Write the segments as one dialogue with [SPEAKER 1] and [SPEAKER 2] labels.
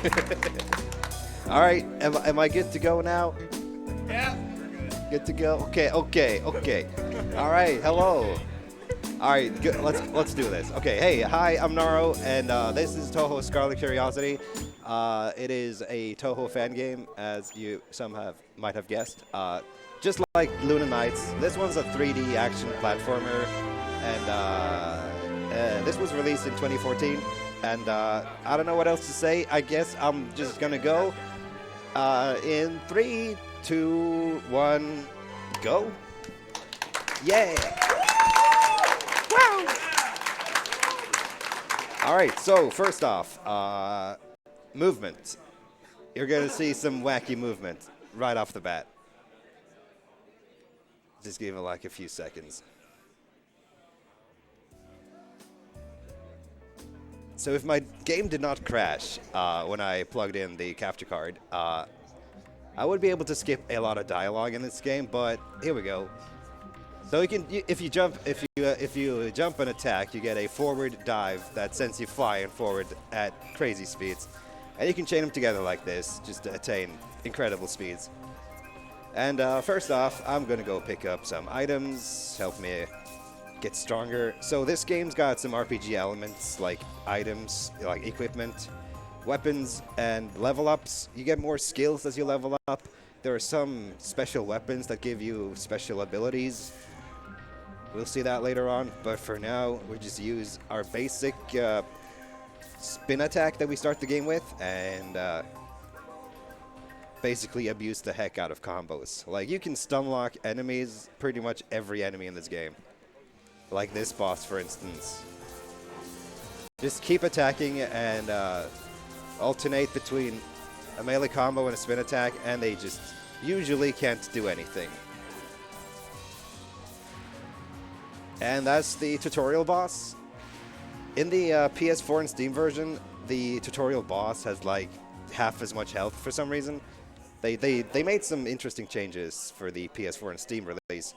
[SPEAKER 1] All right, am I good to go now?
[SPEAKER 2] Yeah.
[SPEAKER 1] Good to go. Okay. All right. Hello. All right. Good. Let's do this. Okay. Hey. Hi. I'm Naro, and this is Touhou Scarlet Curiosity. It is a Touhou fan game, as might have guessed. Just like Luna Nights, this one's a 3D action platformer, and this was released in 2014. And I don't know what else to say. I guess I'm just gonna go. In 3, 2, 1, go! Yeah! Wow! All right. So first off, movement. You're gonna see some wacky movement right off the bat. Just give it like a few seconds. So if my game did not crash when I plugged in the capture card, I would be able to skip a lot of dialogue in this game. But here we go. So if you jump and attack, you get a forward dive that sends you flying forward at crazy speeds, and you can chain them together like this just to attain incredible speeds. And first off, I'm gonna go pick up some items, help me get stronger. So this game's got some RPG elements like items, like equipment, weapons, and level ups. You get more skills as you level up. There are some special weapons that give you special abilities. We'll see that later on, but for now, we just use our basic spin attack that we start the game with, and basically abuse the heck out of combos. Like, you can stun lock enemies, pretty much every enemy in this game. Like this boss, for instance. Just keep attacking and alternate between a melee combo and a spin attack, and they just usually can't do anything. And that's the tutorial boss. In the PS4 and Steam version, the tutorial boss has like half as much health for some reason. They made some interesting changes for the PS4 and Steam release.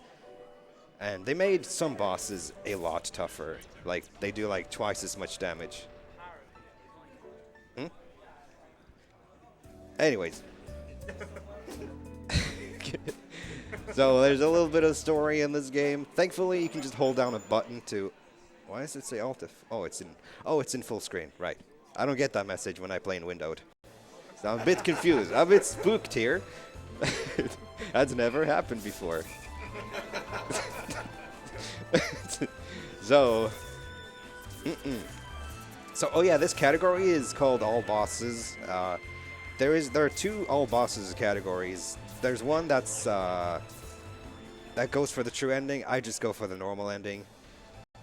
[SPEAKER 1] And they made some bosses a lot tougher. Like, they do like twice as much damage. Anyways. So there's a little bit of story in this game. Thankfully, you can just hold down a button to... Why does it say Alt F? Oh, it's in full screen. Right. I don't get that message when I play in windowed. So I'm a bit confused. I'm a bit spooked here. That's never happened before. So, oh yeah, this category is called All Bosses. There are two All Bosses categories. There's one that goes for the true ending. I just go for the normal ending.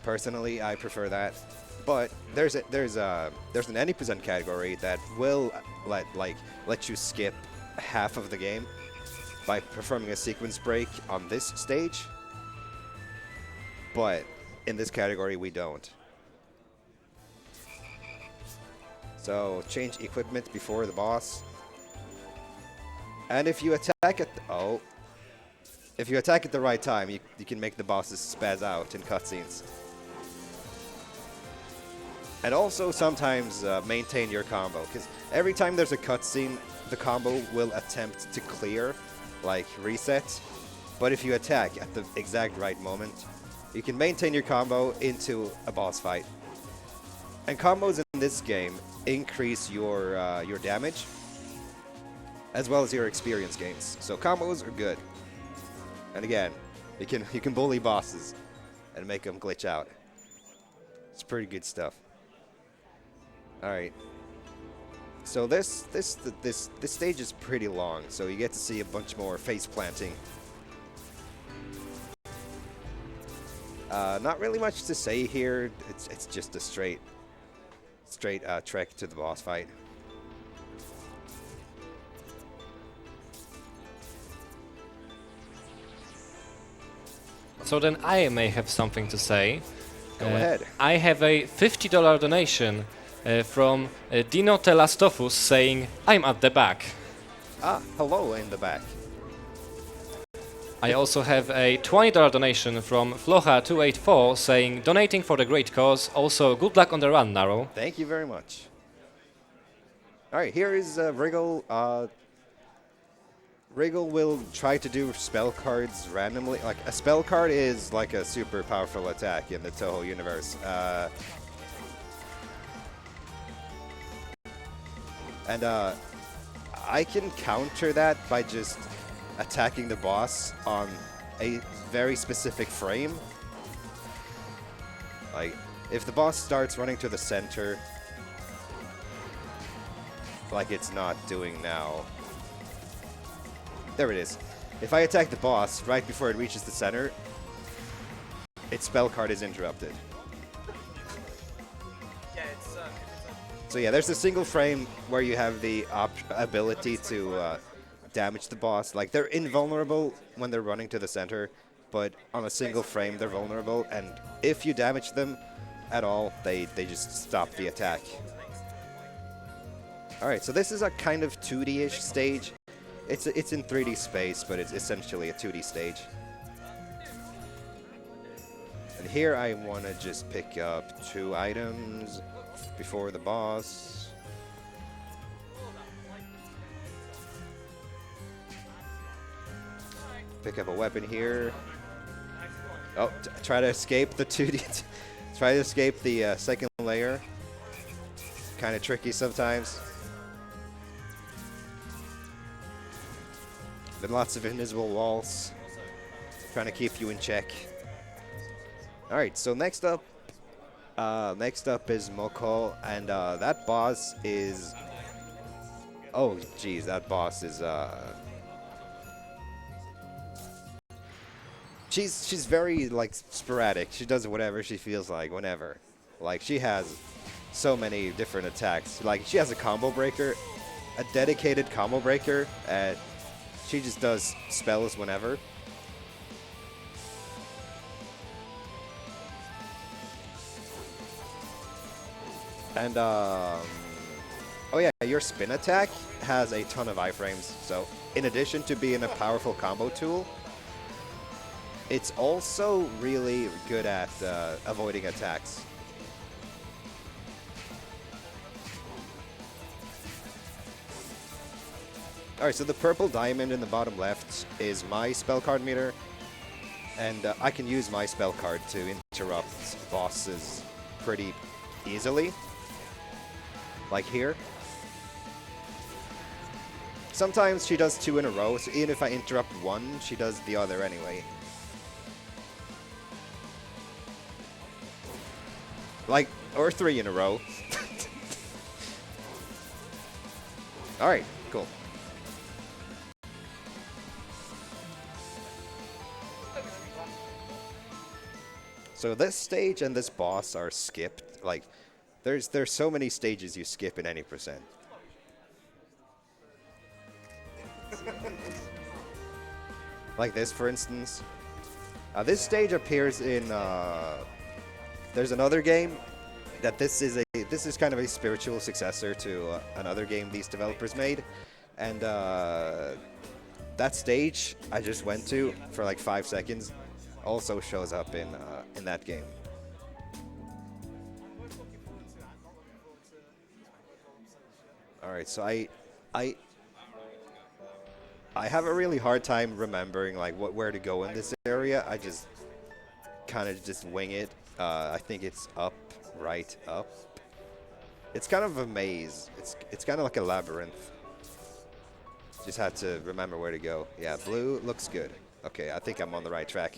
[SPEAKER 1] Personally, I prefer that. But there's an any percent category that will let you skip half of the game by performing a sequence break on this stage. But in this category, we don't. So change equipment before the boss. And if you attack at the right time, you can make the bosses spaz out in cutscenes. And also sometimes maintain your combo, because every time there's a cutscene, the combo will attempt to clear, like reset. But if you attack at the exact right moment, you can maintain your combo into a boss fight. And combos in this game increase your damage, as well as your experience gains. So combos are good. And again, you can bully bosses and make them glitch out. It's pretty good stuff. All right. So this stage is pretty long, so you get to see a bunch more face planting. Not really much to say here. It's just a straight trek to the boss fight.
[SPEAKER 3] So then I may have something to say.
[SPEAKER 1] Go ahead.
[SPEAKER 3] I have a $50 donation from Dino Telastofus saying, "I'm at the back."
[SPEAKER 1] Ah, hello in the back.
[SPEAKER 3] I also have a $20 donation from Flocha284 saying, "Donating for the great cause. Also, good luck on the run, Naro."
[SPEAKER 1] Thank you very much. All right, here is Wriggle. Wriggle will try to do spell cards randomly. Like a spell card is like a super powerful attack in the Touhou universe. And I can counter that by just attacking the boss on a very specific frame. Like, if the boss starts running to the center, like it's not doing now. There it is. If I attack the boss right before it reaches the center, its spell card is interrupted. So yeah, there's a single frame where you have the ability to damage the boss. Like, they're invulnerable when they're running to the center, but on a single frame they're vulnerable, and if you damage them at all, they just stop the attack. Alright, so this is a kind of 2D-ish stage. It's in 3D space, but it's essentially a 2D stage. And here I want to just pick up 2 items before the boss. Pick up a weapon here. Oh, try to escape the 2D. Try to escape the second layer. Kind of tricky sometimes. Then lots of invisible walls, trying to keep you in check. All right, so next up is Moko, and that boss is. Oh, geez, that boss is. She's very like sporadic. She does whatever she feels like, whenever. Like, she has so many different attacks. Like, she has a combo breaker, a dedicated combo breaker, and she just does spells whenever. And, oh yeah, your spin attack has a ton of iframes. So, in addition to being a powerful combo tool, it's also really good at avoiding attacks. Alright, so the purple diamond in the bottom left is my spell card meter, and I can use my spell card to interrupt bosses pretty easily. Like here. Sometimes she does 2 in a row, so even if I interrupt one, she does the other anyway. Like, or 3 in a row. Alright, cool. So this stage and this boss are skipped. Like, there's so many stages you skip in any percent. Like this, for instance. This stage appears in. There's another game that this is kind of a spiritual successor to another game these developers made, and that stage I just went to for like 5 seconds also shows up in that game. All right, so I have a really hard time remembering like where to go in this area. I just kind of just wing it. I think it's up, right, up. It's kind of a maze. It's kind of like a labyrinth. Just had to remember where to go. Yeah, blue looks good. Okay, I think I'm on the right track.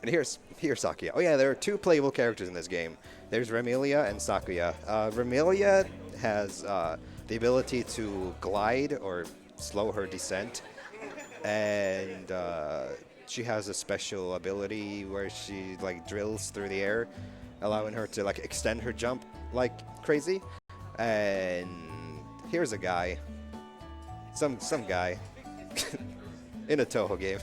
[SPEAKER 1] And here's Sakuya. Oh yeah, there are 2 playable characters in this game. There's Remilia and Sakuya. Remilia has the ability to glide or slow her descent, and she has a special ability where she like drills through the air, allowing her to like extend her jump like crazy. And here's a guy, some guy in a Touhou game.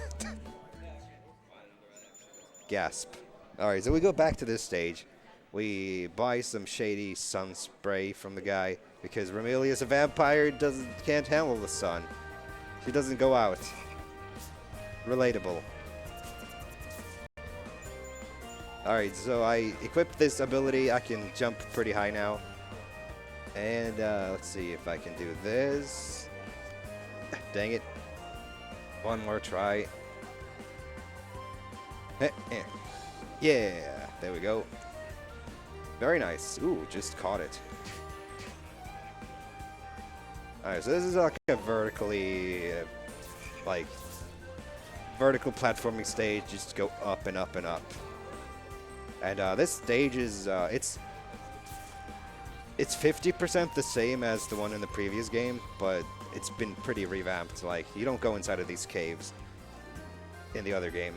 [SPEAKER 1] Gasp. Alright, so we go back to this stage. We buy some shady sun spray from the guy because Remilia's a vampire, can't handle the sun. She doesn't go out. Relatable. Alright, so I equipped this ability. I can jump pretty high now. And let's see if I can do this. Dang it. One more try. Yeah, there we go. Very nice. Ooh, just caught it. Alright, so this is like a vertically, vertical platforming stage. Just go up and up and up. And this stage is, it's 50% the same as the one in the previous game, but it's been pretty revamped. Like, you don't go inside of these caves in the other game.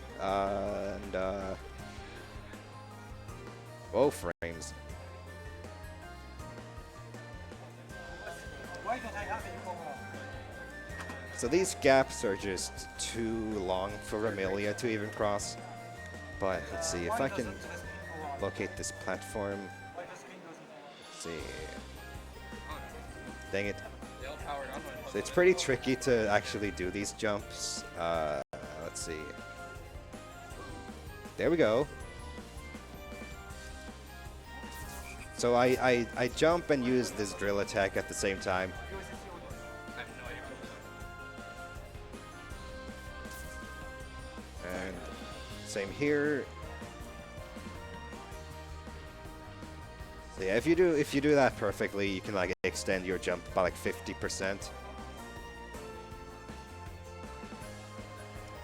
[SPEAKER 1] Whoa, frames. So these gaps are just too long for Remilia to even cross. But let's see if I can locate this platform. Let's see. Dang it. So it's pretty tricky to actually do these jumps. Let's see. There we go. So I jump and use this drill attack at the same time. And same here. So yeah, if you do that perfectly, you can like extend your jump by like 50%.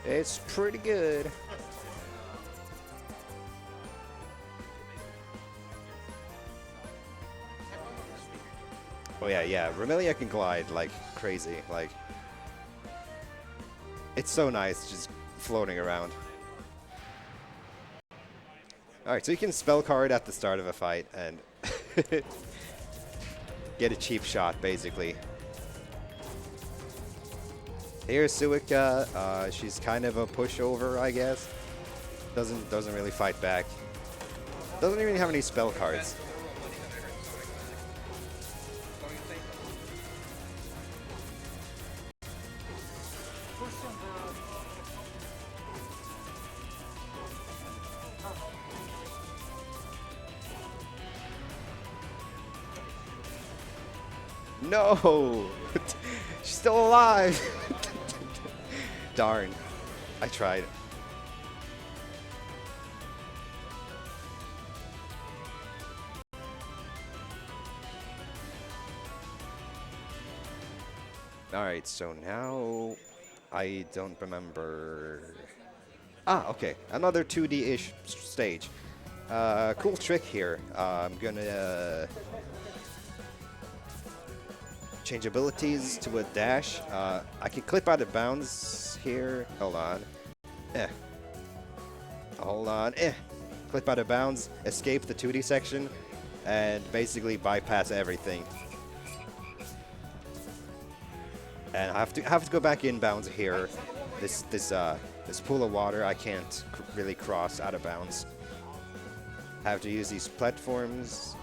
[SPEAKER 1] It's pretty good. Oh yeah, Remilia can glide like crazy. Like, it's so nice just floating around. Alright, so you can spell card at the start of a fight and get a cheap shot, basically. Here's Suika. She's kind of a pushover, I guess. Doesn't really fight back. Doesn't even have any spell cards. No! She's still alive! Darn. I tried. Alright, so now I don't remember. Ah, okay. Another 2D-ish stage. Cool trick here. I'm gonna change abilities to a dash. I can clip out of bounds here. Hold on. Hold on. Clip out of bounds, escape the 2D section, and basically bypass everything. And I have to go back in bounds here. This pool of water I can't really cross out of bounds. I have to use these platforms.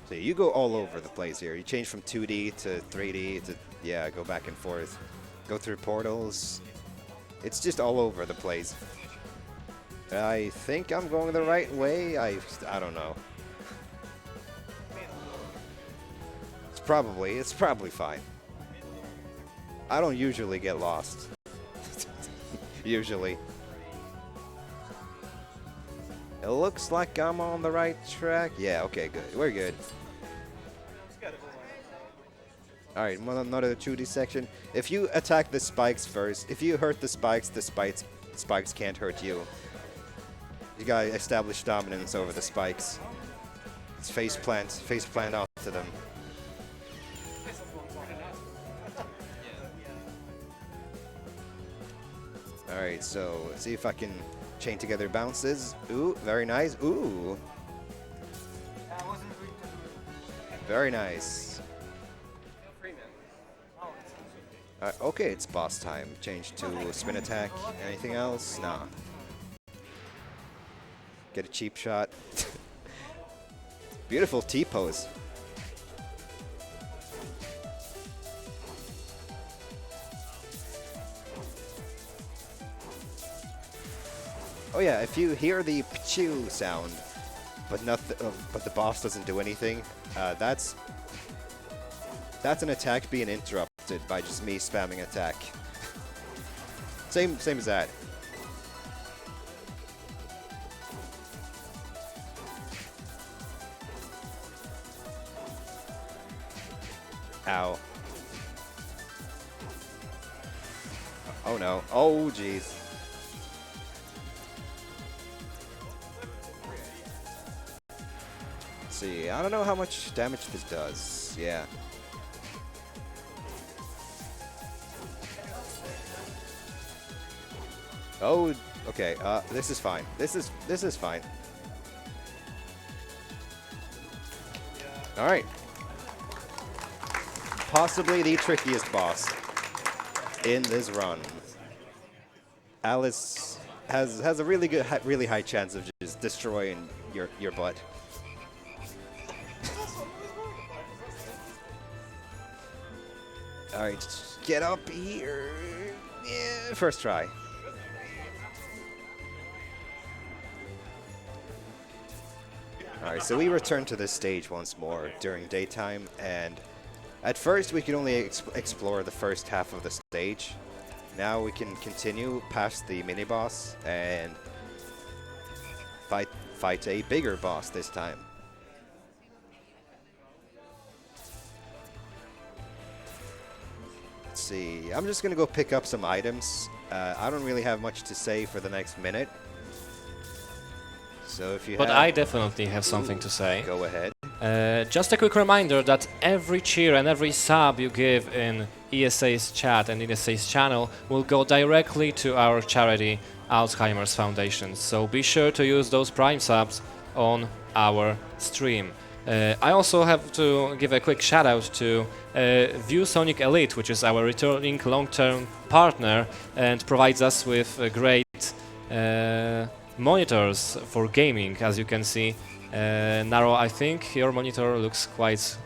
[SPEAKER 1] So you go all over the place here. You change from 2D to 3D to, yeah, go back and forth. Go through portals. It's just all over the place. I think I'm going the right way. I don't know. It's probably fine. I don't usually get lost. Usually. It looks like I'm on the right track. Yeah, okay, good. We're good. Alright, another 2D section. If you attack the spikes first, if you hurt the spikes can't hurt you. You gotta establish dominance over the spikes. It's face plant onto them. Alright, so let's see if I can chain together bounces. Ooh, very nice. Ooh. Very nice. Okay, it's boss time. Change to spin attack. Anything else? Nah. Get a cheap shot. Beautiful T-pose. Oh yeah, if you hear the pchew sound, but nothing, but the boss doesn't do anything, that's an attack being interrupted by just me spamming attack. Same as that. Ow. Oh no. Oh jeez. Let's see. I don't know how much damage this does. Yeah. Oh, okay. This is fine. This is fine. All right. Possibly the trickiest boss in this run. Alice has a really high chance of just destroying your butt. All right, get up here. Yeah, first try. Alright, so we return to this stage once more during daytime, and at first we could only explore the first half of the stage. Now we can continue past the mini-boss and fight a bigger boss this time. Let's see, I'm just gonna go pick up some items. I don't really have much to say for the next minute. So if you
[SPEAKER 3] But I definitely have something to say.
[SPEAKER 1] Go ahead.
[SPEAKER 3] Just a quick reminder that every cheer and every sub you give in ESA's chat and ESA's channel will go directly to our charity Alzheimer's Foundation. So be sure to use those Prime subs on our stream. I also have to give a quick shout out to ViewSonic Elite, which is our returning long-term partner and provides us with great monitors for gaming. As you can see, Naro, I think your monitor looks quite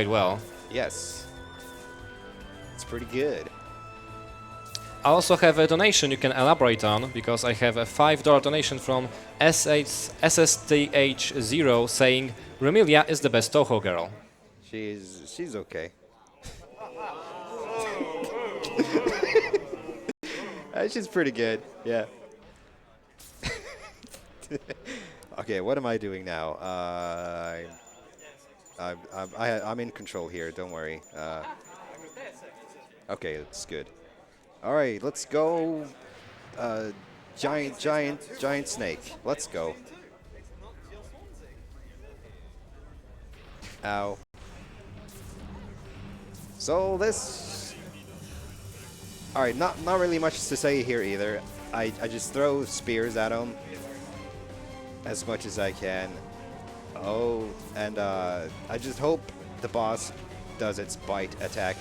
[SPEAKER 3] well. Yes,
[SPEAKER 1] it's pretty good.
[SPEAKER 3] I also have a donation you can elaborate on, because I have a $5 donation from SSTH0 saying Remilia is the best Touhou girl.
[SPEAKER 1] She's okay. She's pretty good. Yeah. Okay, what am I doing now? I'm in control here. Don't worry. Okay, that's good. All right, let's go. Giant snake. Let's go. Ow. So this. All right, not really much to say here either. I just throw spears at him as much as I can. Oh, and I just hope the boss does its bite attack.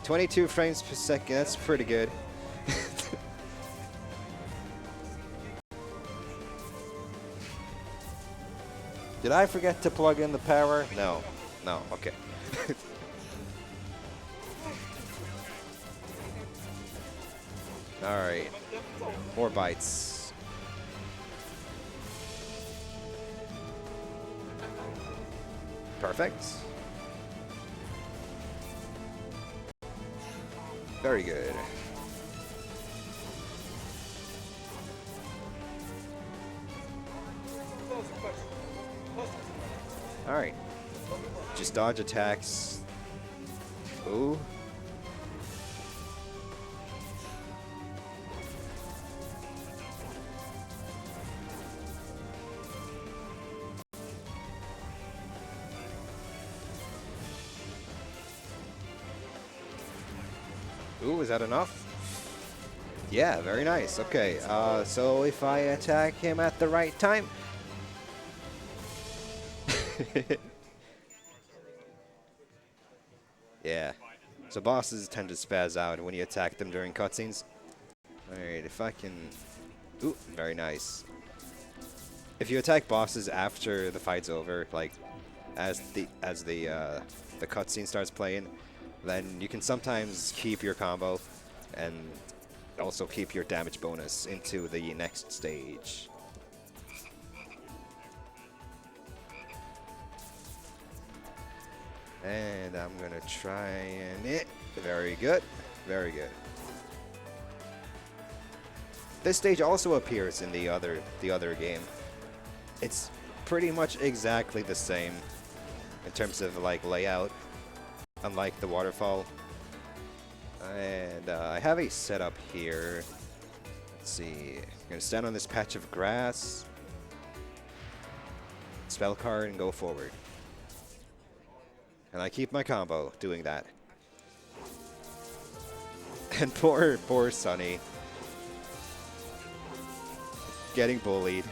[SPEAKER 1] 22 frames per second, that's pretty good. Did I forget to plug in the power? No, okay. Alright, more bites. Perfect. Very good. Alright. Just dodge attacks. Ooh. Ooh, is that enough? Yeah, very nice. Okay, so if I attack him at the right time... Yeah. So bosses tend to spaz out when you attack them during cutscenes. Alright, if I can... Ooh, very nice. If you attack bosses after the fight's over, like as the cutscene starts playing, then you can sometimes keep your combo and also keep your damage bonus into the next stage. And I'm gonna try and hit. Very good. Very good. This stage also appears in the other game. It's pretty much exactly the same in terms of like layout, unlike the waterfall. And I have a setup here. Let's see. I'm gonna stand on this patch of grass, spell card, and go forward. And I keep my combo doing that. And poor Sunny. Getting bullied.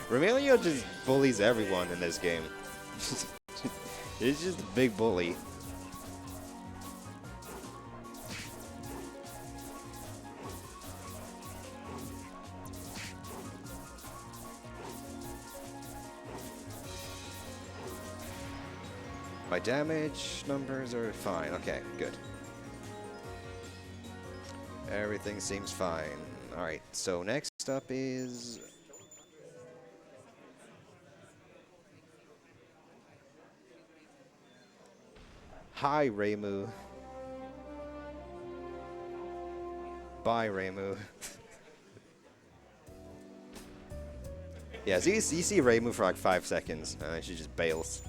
[SPEAKER 1] Remilia just bullies everyone in this game. He's just a big bully. My damage numbers are fine. Okay, good. Everything seems fine. Alright, so next up is... Hi, Reimu. Bye, Reimu. Yeah, so you see Reimu for like 5 seconds, and then she just bails.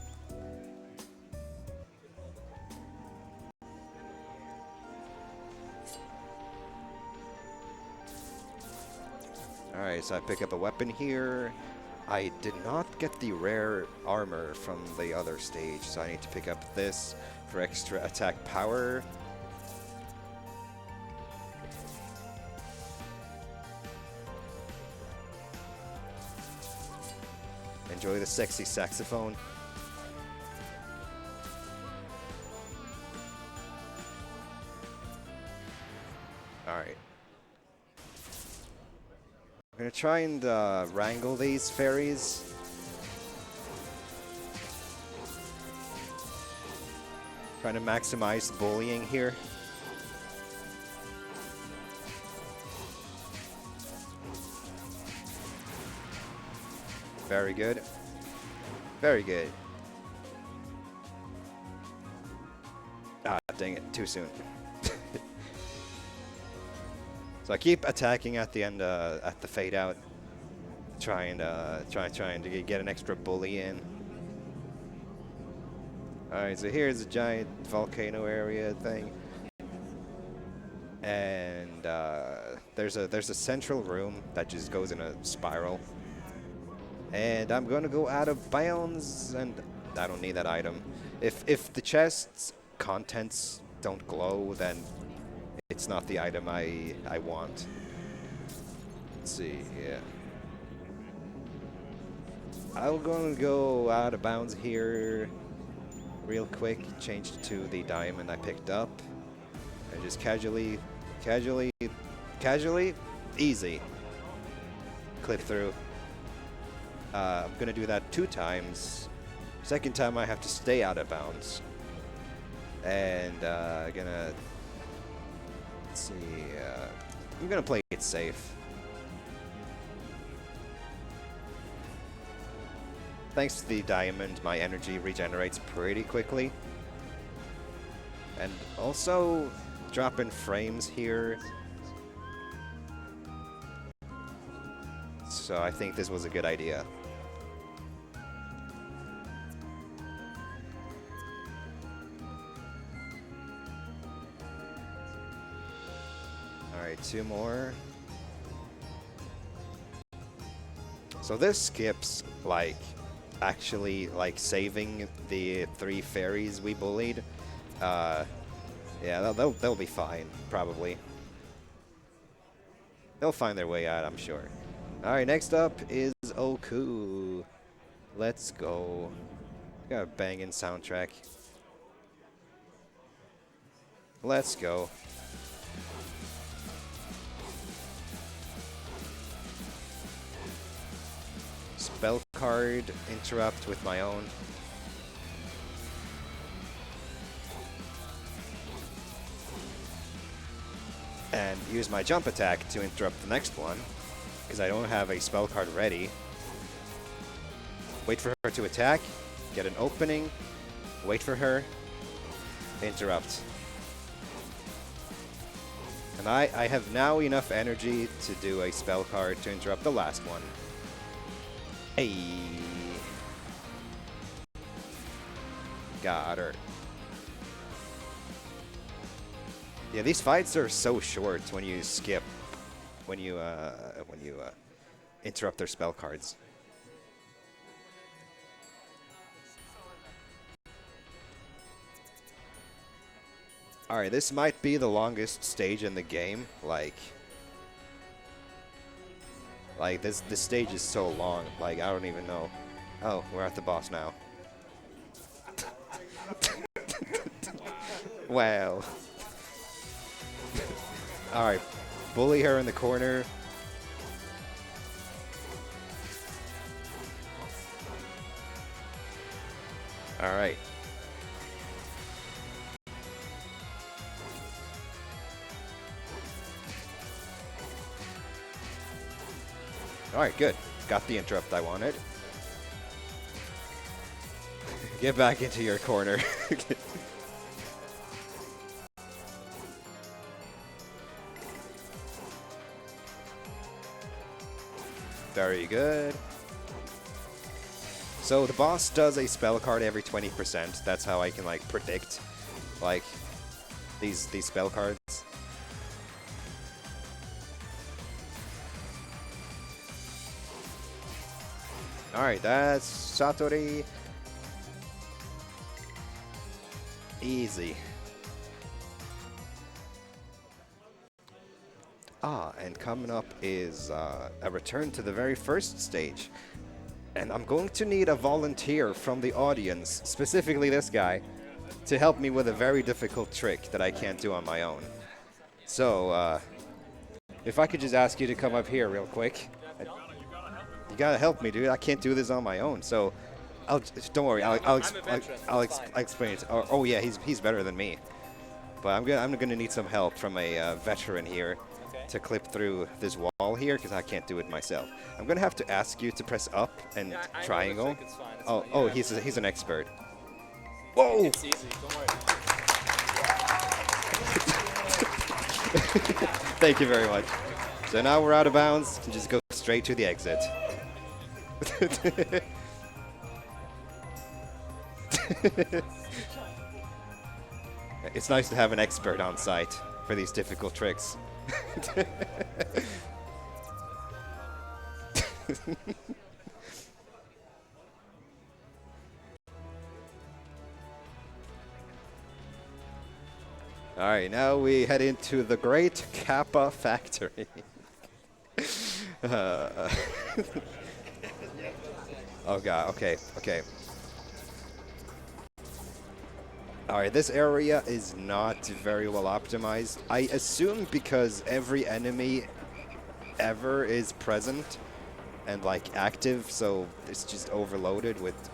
[SPEAKER 1] Alright, so I pick up a weapon here. I did not get the rare armor from the other stage, so I need to pick up this for extra attack power. Enjoy the sexy saxophone. Alright. I'm gonna try and wrangle these fairies. Trying to maximize bullying here. Very good. Very good. Ah, dang it, too soon. So I keep attacking at the end, at the fade out, trying to get an extra bully in. All right, so here's a giant volcano area thing, and there's a central room that just goes in a spiral, and I'm gonna go out of bounds, and I don't need that item. If the chest's contents don't glow, then it's not the item I want. Let's see, yeah. I'm gonna go out of bounds here real quick, change to the diamond I picked up, and just casually, easy, clip through. I'm gonna do that 2 times. Second time I have to stay out of bounds. And gonna... Let's see, I'm gonna play it safe. Thanks to the diamond, my energy regenerates pretty quickly. And also, drop in frames here. So I think this was a good idea. Alright, 2 more. So this skips, like, actually, like, saving the 3 fairies we bullied. Yeah, they'll be fine, probably. They'll find their way out, I'm sure. Alright, next up is Oku. Let's go. Got a banging soundtrack. Let's go. Spell card, interrupt with my own. and use my jump attack to interrupt the next one, because I don't have a spell card ready. Wait for her to attack, get an opening, wait for her, interrupt. And I have now enough energy to do a spell card to interrupt the last one. Hey! Got her. Yeah, these fights are so short when you skip, when you interrupt their spell cards. Alright, this might be the longest stage in the game. Like this stage is so long. Like, I don't even know. Oh, we're at the boss now. Wow. Alright, bully her in the corner. Alright. Alright, good. Got the interrupt I wanted. Get back into your corner. Very good. So the boss does a spell card every 20%. That's how I can like predict like these spell cards. Alright, that's Satori. Easy. Ah, and coming up is a return to the very first stage. And I'm going to need a volunteer from the audience, specifically this guy, to help me with a very difficult trick that I can't do on my own. So, if I could just ask you to come up here real quick. You gotta help me, dude. I can't do this on my own. So, don't worry. I'll explain it. Oh yeah, he's better than me. But I'm gonna need some help from a veteran here to clip through this wall here because I can't do it myself. I'm gonna have to ask you to press up and triangle. Oh, he's an expert. Whoa!
[SPEAKER 2] It's easy. Don't worry.
[SPEAKER 1] Thank you very much. So now we're out of bounds. Can just go straight to the exit. It's nice to have an expert on site for these difficult tricks. Alright, now we head into the Great Kappa Factory. Oh god, okay. Alright, this area is not very well optimized. I assume because every enemy ever is present and like active, so it's just overloaded with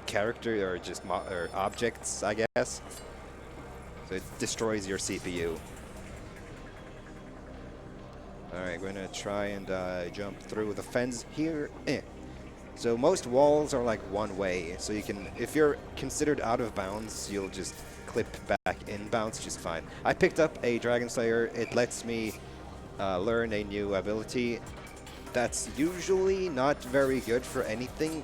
[SPEAKER 1] character or just or objects, I guess. So it destroys your CPU. Alright, we're gonna try and jump through the fence here. So most walls are like one way, so you can, if you're considered out of bounds, you'll just clip back in bounds just fine. I picked up a Dragon Slayer. It lets me learn a new ability that's usually not very good for anything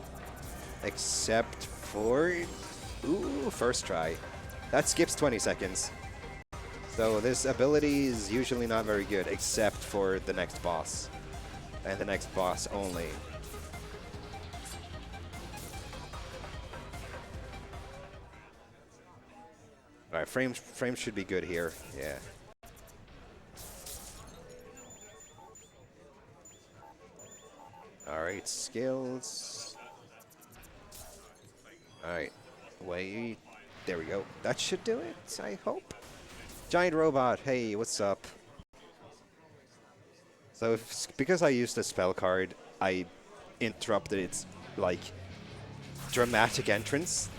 [SPEAKER 1] except for, ooh, first try. That skips 20 seconds. So this ability is usually not very good except for the next boss. And the next boss only. Alright, frames should be good here. Yeah. Alright, skills. Alright, wait. There we go. That should do it, I hope. Giant robot, hey, what's up? So because I used a spell card, I interrupted its, like, dramatic entrance.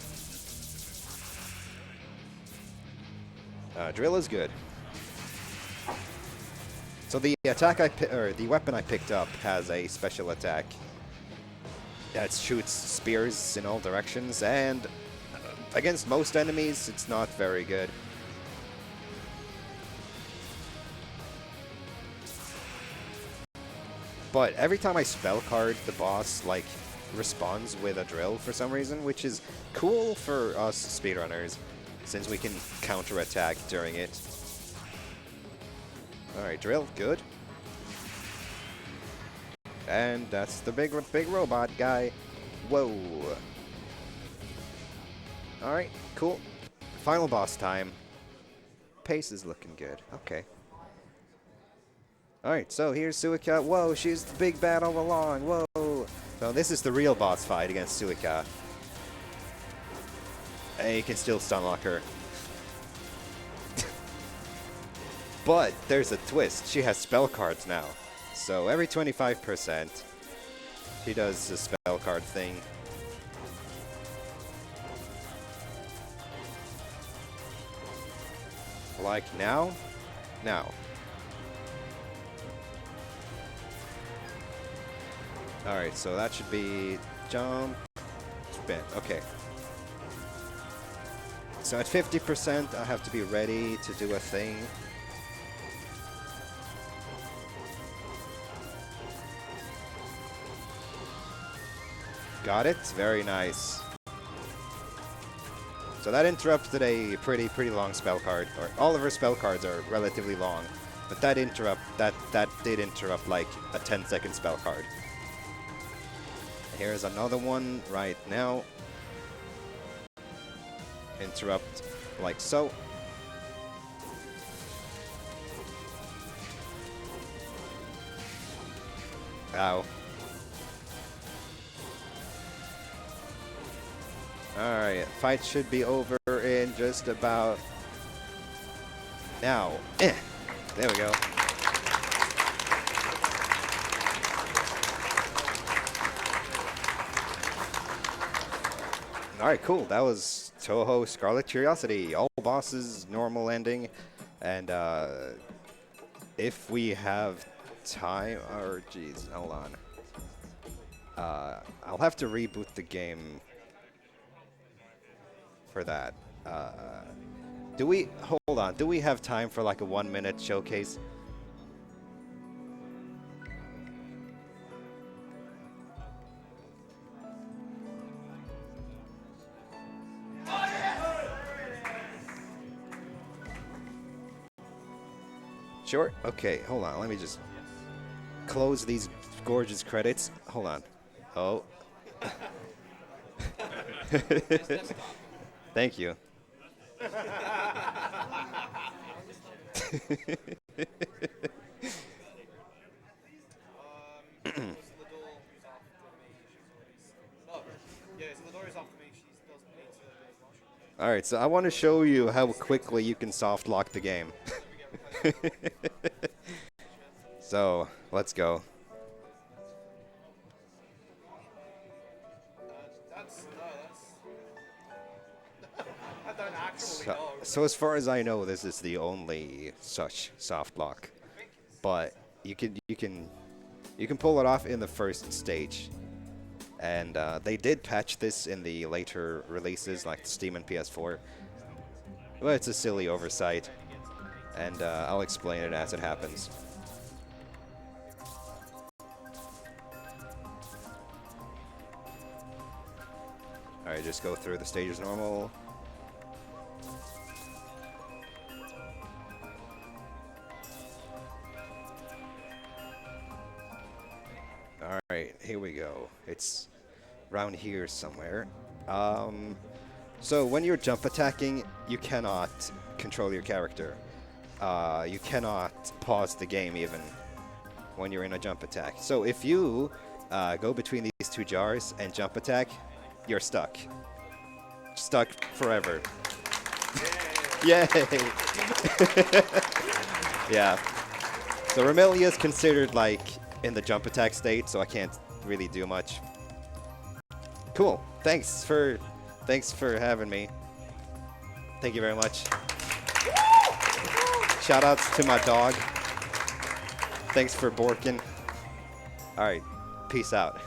[SPEAKER 1] Drill is good. So the attack the weapon I picked up has a special attack that shoots spears in all directions, and against most enemies, it's not very good. But every time I spell card, the boss like responds with a drill for some reason, which is cool for us speedrunners, since we can counterattack during it. Alright, drill, good. And that's the big robot guy. Whoa. Alright, cool. Final boss time. Pace is looking good. Okay. Alright, so here's Suika. Whoa, she's the big bad all along. Whoa. So this is the real boss fight against Suika. And you can still stun lock her. But there's a twist. She has spell cards now. So every 25%, she does the spell card thing. Like now? Now. Alright, so that should be jump, spin. Okay. So at 50%, I have to be ready to do a thing. Got it. Very nice. So that interrupted a pretty long spell card. Or all of her spell cards are relatively long, but that did interrupt like a 10-second spell card. Here's another one right now. Interrupt like so. Ow. Alright, fight should be over in just about now. There we go. Alright, cool. That was Touhou Scarlet Curiosity. All bosses, normal ending. And if we have time, or geez, hold on. I'll have to reboot the game for that. Hold on, do we have time for like a 1-minute showcase? Sure. Okay, hold on. Let me just close these gorgeous credits. Hold on. Oh. Thank you. Alright, so I want to show you how quickly you can soft lock the game. So, let's go. So as far as I know, this is the only such soft lock, but you can pull it off in the first stage, and they did patch this in the later releases like Steam and PS4. Well, it's a silly oversight, and I'll explain it as it happens. Alright, just go through the stages normal. Alright, here we go. It's around here somewhere. So when you're jump attacking, you cannot control your character. You cannot pause the game even when you're in a jump attack. So if you go between these two jars and jump attack, you're stuck. Stuck forever. Yay! Yeah. So Remilia is considered like in the jump attack state, so I can't really do much. Cool. Thanks for having me. Thank you very much. Shout outs to my dog. Thanks for borking. All right, peace out.